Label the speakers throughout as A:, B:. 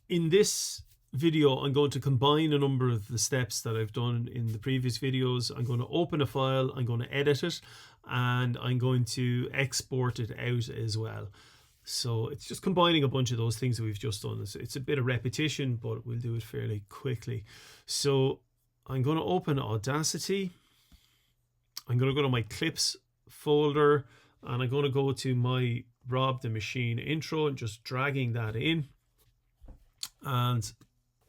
A: In this video, I'm going to combine a number of the steps that I've done in the previous videos. I'm going to open a file, I'm going to edit it, and I'm going to export it out as well. So it's just combining a bunch of those things that we've just done. It's a bit of repetition, but we'll do it fairly quickly. So I'm going to open Audacity. I'm going to go to my clips folder, and I'm going to go to my Rob the Machine intro and just dragging that in. And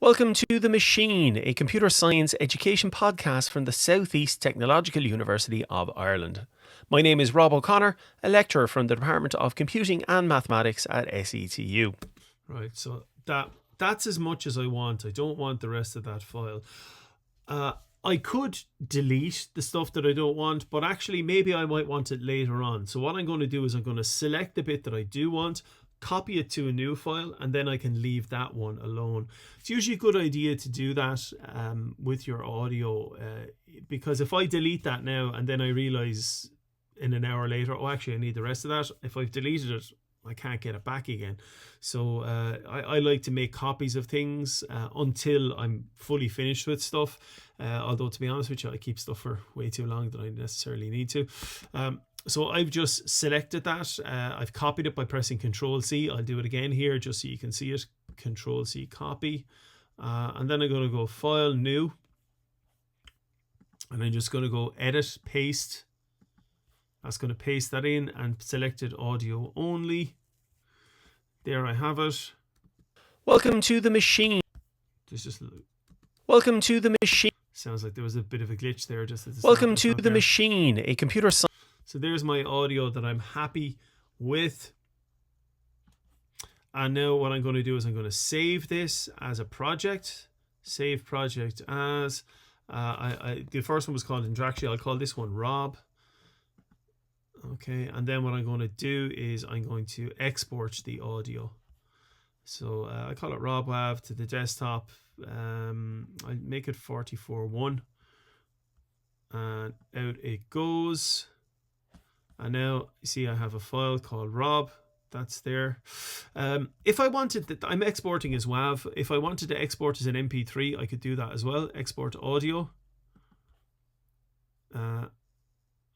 A: welcome to The Machine, a computer science education podcast from the Southeast Technological University of Ireland. My name is Rob O'Connor, a lecturer from the Department of Computing and Mathematics at SETU. Right, so that's as much as I want. I don't want the rest of that file. I could delete the stuff that I don't want, but actually maybe I might want it later on. So what I'm going to do is I'm going to select the bit that I do want, copy it to a new file, and then I can leave that one alone. It's usually a good idea to do that with your audio, because if I delete that now and then I realize in an hour later, oh, actually I need the rest of that, if I've deleted it, I can't get it back again. So I like to make copies of things until I'm fully finished with stuff. Although, to be honest with you, I keep stuff for way too long than I necessarily need to. So I've just selected that. I've copied it by pressing Control-C. I'll do it again here just so you can see it. Control-C, copy. And then I'm going to go File, New. And I'm just going to go Edit, Paste. That's going to paste that in and selected audio only. There I have it. Welcome to the machine. Welcome to the machine. Sounds like there was a bit of a glitch there. Welcome to the machine, a computer science. So there's my audio that I'm happy with. And now what I'm going to do is I'm going to save this as a project. Save project as. The first one was called Interaction. I'll call this one Rob. Okay, and then what I'm going to do is I'm going to export the audio. So I call it RobWav to the desktop. I make it 44.1, and out it goes. And now you see I have a file called Rob. That's there. If I wanted that, I'm exporting as WAV. If I wanted to export as an MP3, I could do that as well. Export audio. And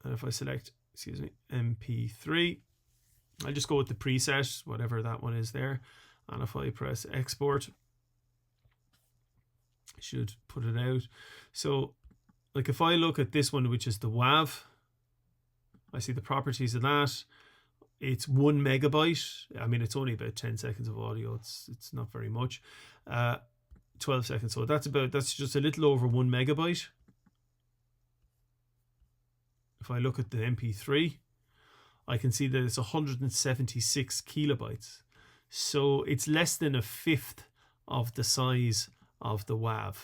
A: if I select, MP3, I'll just go with the preset, whatever that one is there. And if I press export, I should put it out. So like if I look at this one, which is the WAV, I see the properties of that. It's 1 megabyte. I mean, it's only about 10 seconds of audio. It's not very much. 12 seconds. So that's just a little over 1 megabyte. If I look at the MP3, I can see that it's 176 kilobytes. So it's less than a fifth of the size of the WAV.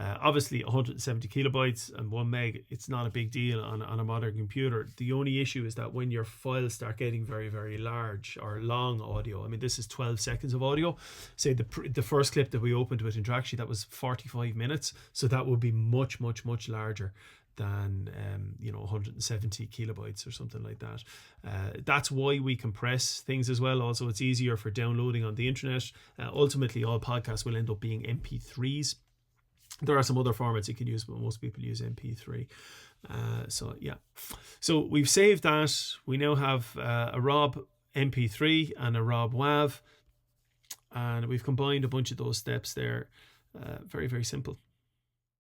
A: Obviously 170 kilobytes and 1 meg, it's not a big deal on a modern computer. The only issue is that when your files start getting very, very large or long audio, I mean, this is 12 seconds of audio. Say the first clip that we opened with Interaction, that was 45 minutes. So that would be much, much, much larger than 170 kilobytes or something like that. That's why we compress things as well. Also, it's easier for downloading on the internet. Ultimately, all podcasts will end up being MP3s. There are some other formats you can use, but most people use MP3. So yeah, so we've saved that. We now have a Rob MP3 and a Rob WAV, and we've combined a bunch of those steps there. Very, very simple.